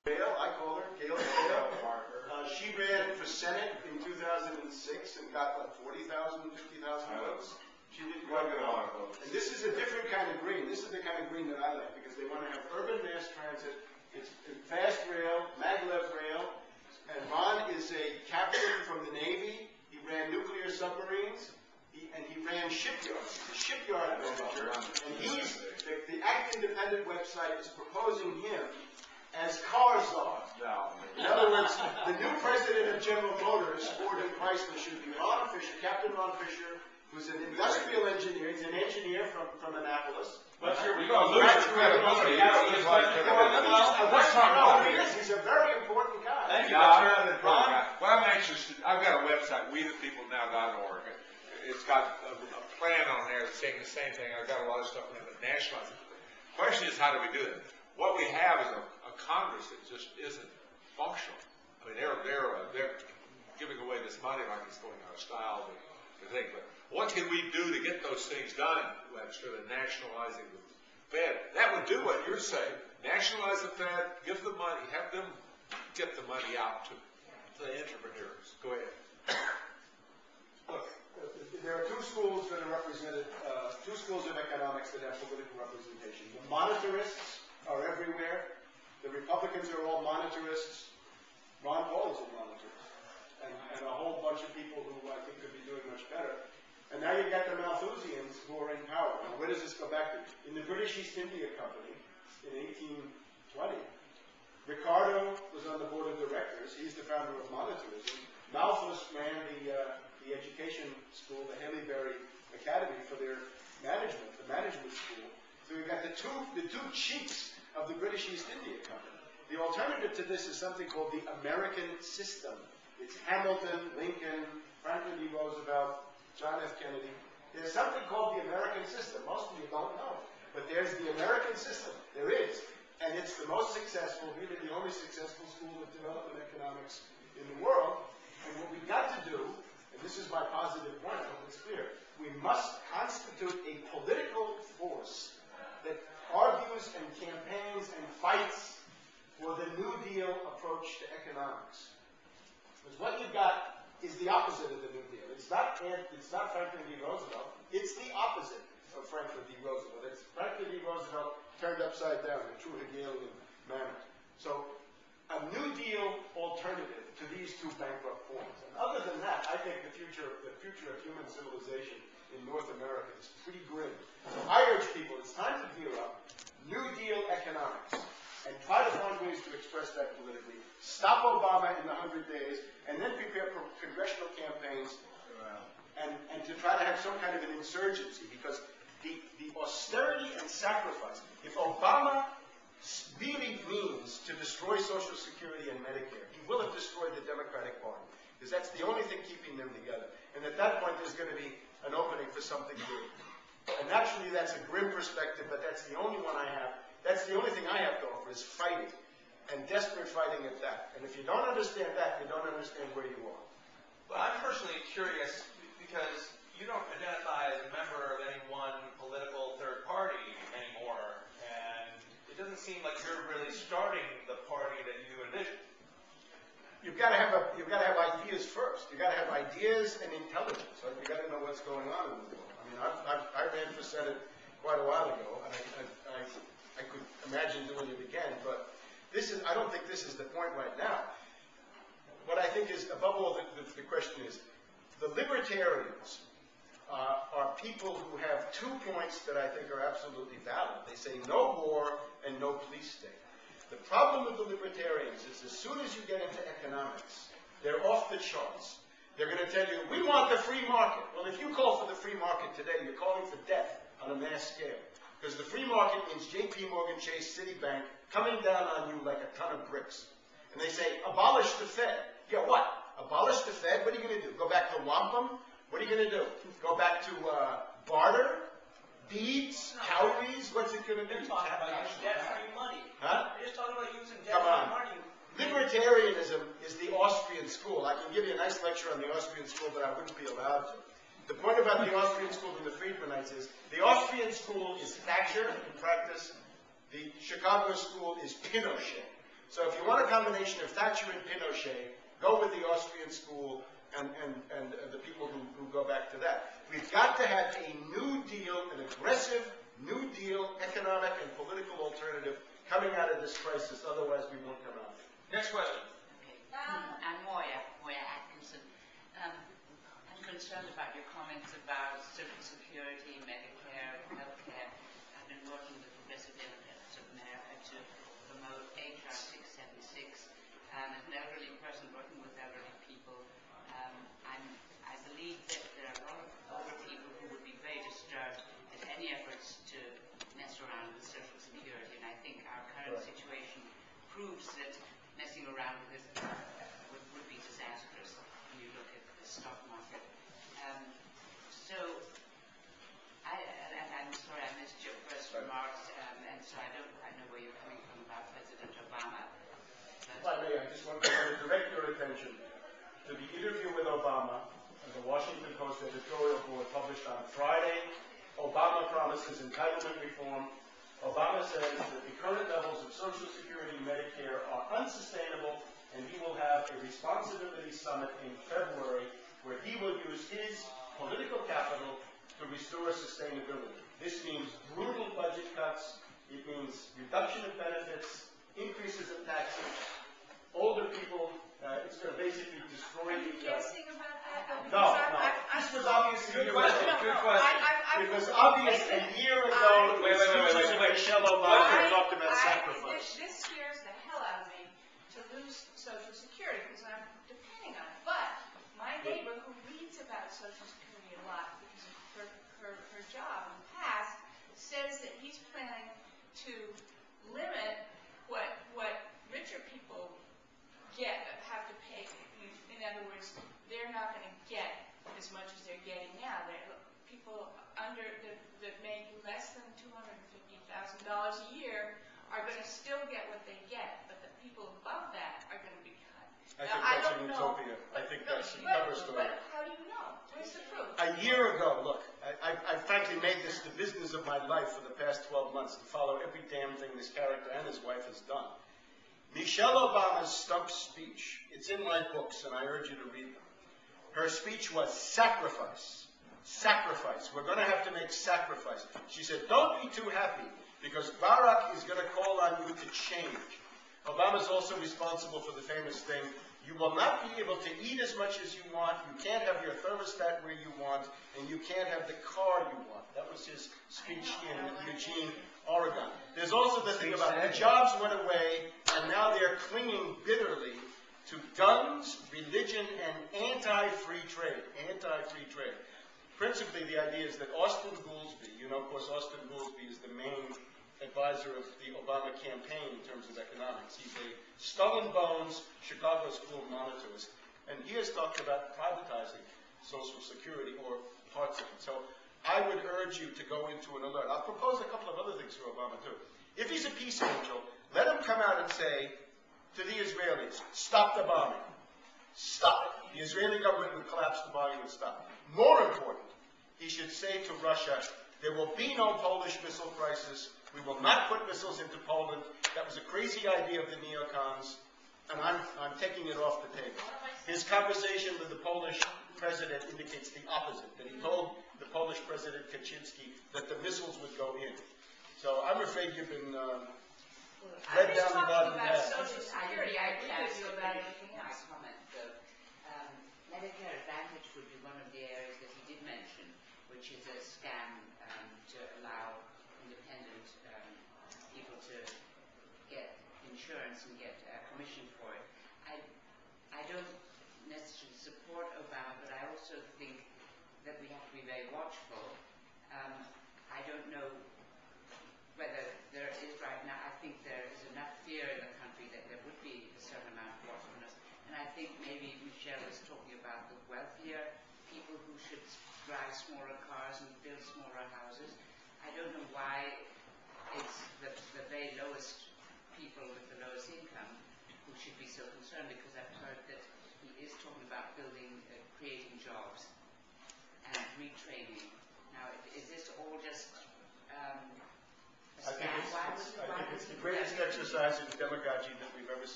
Gail, I call her, Gail. She ran for Senate in 2006 and got like 40,000, 50,000 votes. She did quite well. And this is a different kind of green. This is the kind of green that I like because they want to have urban mass transit. It's fast rail, maglev rail. And Ron is a captain from the Navy. He ran nuclear submarines. And he ran shipyards. He's a shipyard manager. And he's, the Act Independent website is proposing him as car czar. In other words, the new president of General Motors, Ford and Chrysler, should be Ron Fisher, Captain Ron Fisher, who's an industrial engineer. He's an engineer from Annapolis. But you're going to lose your credibility. He's a very important guy. Thank you. Well, I'm anxious to, I've got a website, wethepeoplenow.org. It's got a plan on there saying the same thing. I've got a lot of stuff on it, but nationalize it. The question is, how do we do it? What we have is a Congress that just isn't functional. I mean, they're giving away this money like it's going out of style to think. But what can we do to get those things done, Webster, the nationalizing the Fed? That would do what you're saying. Nationalize the Fed, give them money, have them get the money out to the entrepreneurs. Go ahead. Look, there are two schools that are represented, two schools of economics that have political representation. The monetarists are everywhere. The Republicans are all monetarists. Ron Paul is a monetarist. And a whole bunch of people who I think could be doing much better. And now you've got the Malthusians who are in power. Now, where does this go back to? In the British East India Company in 1820, Ricardo was on the board of directors. He's the founder of monetarism. Malthus ran the education school, the Haileybury Academy, for their management, the management school. So we've got the two chiefs of the British East India Company. The alternative to this is something called the American system. It's Hamilton, Lincoln, Franklin D. Roosevelt, John F. Kennedy. There's something called the American system. Most of you don't know. But there's the American system. There is. And it's the most successful, really the only successful school of development economics in the world. And what we've got to do, and this is my positive point, I hope it's clear, we must constitute a political force that argues and campaigns and fights for the New Deal approach to economics. Because what you've got is the opposite of the New Deal. It's not Franklin D. Roosevelt. It's the opposite of Franklin D. Roosevelt. It's Franklin D. Roosevelt turned upside down in a true Hegelian manner. So a New Deal alternative to these two bankrupt forms. And other than that, I think the future of human civilization in North America is pretty grim. So I urge people, it's time to gear up, New Deal economics, and try to find ways to express that politically. Stop Obama in the 100 days, and then prepare for congressional campaigns, and to try to have some kind of an insurgency, because the austerity and sacrifice, if Obama really means to destroy Social Security and Medicare, he will have destroyed the Democratic Party, because that's the only thing keeping them together. And at that point, there's going to be an opening for something new. And naturally, that's a grim perspective, but that's the only one I have. That's the only thing I have to offer is fighting, and desperate fighting at that. And if you don't understand that, you don't understand where you are. Well, I'm personally curious because you don't identify as a member of any one political third party anymore, and it doesn't seem like you're really starting the party that you envisioned. You've got to have ideas first. You've got to have ideas and intelligence. Right? You've got to know what's going on in the world. I mean, I ran for Senate quite a while ago, and I could imagine doing it again, but I don't think this is the point right now. What I think is, above all, the question is, the libertarians are people who have 2 points that I think are absolutely valid. They say no war and no police state. The problem with the libertarians is as soon as you get into economics, they're off the charts. They're going to tell you, we want the free market. Well, if you call for the free market today, you're calling for death on a mass scale. Because the free market means J.P. Morgan Chase, Citibank, coming down on you like a ton of bricks. And they say, abolish the Fed. Yeah, what? Abolish the Fed? What are you going to do? Go back to wampum? What are you going to do? Go back to barter? Beads? Cowries? What's it going to do? They're talking about using debt-free money. Huh? They're just talking about using debt-free money. Libertarianism is the Austrian school. I can give you a nice lecture on the Austrian school, but I wouldn't be allowed to. The point about the Austrian school and the Friedmanites is the Austrian school is Thatcher in practice. The Chicago school is Pinochet. So if you want to combination of Thatcher and Pinochet, go with the Austrian school and the people who go back to that. We've got to have a New Deal, an aggressive New Deal economic and political alternative coming out of this crisis, otherwise we won't come out. Next question. Okay. I'm Moya Atkinson. I'm concerned about your comments about Social Security, Medicare, healthcare. I've been working with Progressive Democrats of America to promote HR 676. As an elderly person working with elderly people, I believe that there are a lot of older people who would be very disturbed at any efforts to mess around with Social Security, and I think our current situation proves that messing around with it would be disastrous when you look at the stock market. I'm sorry I missed your first remarks, and so I know where you're coming from about President Obama. If I may, I just want to direct your attention to the interview with Obama in the Washington Post editorial board published on Friday. Obama promises entitlement reform. Obama says that the current levels of Social Security and Medicare are unsustainable, and he will have a responsibility summit in February where he will use his political capital to restore sustainability. This means brutal budget cuts. It means reduction of benefits, increases of taxes. Older people, it's going to basically destroy the... Guessing about that? No. This was obviously... Good question. Good question. It was obvious a year ago in the speeches of Michelle Obama talked about sacrifice. This scares the hell out of me to lose Social Security because I'm depending on it. But my neighbor who reads about Social Security a lot because of her job in the past says that he's planning to limit what richer people have to pay. In other words, they're not going to get as much as they're getting now. People that make less than $250,000 a year are going to still get what they get, but the people above that are going to be cut. I think that's an utopia. I think that's a cover story. But how do you know? Where's the proof? A year ago, look, I frankly made this the business of my life for the past 12 months to follow every damn thing this character and his wife has done. Michelle Obama's stump speech, it's in my books, and I urge you to read them. Her speech was sacrifice. Sacrifice. We're going to have to make sacrifice. She said, don't be too happy, because Barack is going to call on you to change. Obama's also responsible for the famous thing, you will not be able to eat as much as you want, you can't have your thermostat where you want, and you can't have the car you want. That was his speech in Eugene, Oregon. There's also the thing about the jobs went away, and now they're clinging bitterly to guns, religion, and anti-free trade. Anti-free trade. Principally, the idea is that Austin Goolsbee, of course, Austin Goolsbee is the main advisor of the Obama campaign in terms of economics. He's a skull and bones Chicago school monetarist, and he has talked about privatizing Social Security or parts of it. So I would urge you to go into an alert. I'll propose a couple of other things for Obama, too. If he's a peace angel, let him come out and say to the Israelis, stop the bombing. Stop it. The Israeli government would collapse, the bombing would stop. More important, he should say to Russia, there will be no Polish missile crisis. We will not put missiles into Poland. That was a crazy idea of the neocons, and I'm taking it off the table. His conversation with the Polish president indicates the opposite, that he told the Polish president Kaczynski that the missiles would go in. So I'm afraid you've been led down the garden path. Social Security. I agree with you about everything else. Comment, though. Medicare Advantage would be one of the areas that he did mention, which is a scam to allow independent people to get insurance and get commission for it. I don't necessarily support Obama, but I also think that we have to be very watchful. I don't know whether there is right now, I think there is enough fear in the country that there would be a certain amount of watchfulness. And I think maybe Michelle is talking about the wealthier people who should drive smaller cars and build smaller houses. I don't know why it's the very lowest people with the lowest income who should be so concerned, because I've heard that he is talking about building, creating jobs and retraining. Now, is this all just a scam? I think it's the greatest exercise in demagogy that we've ever seen.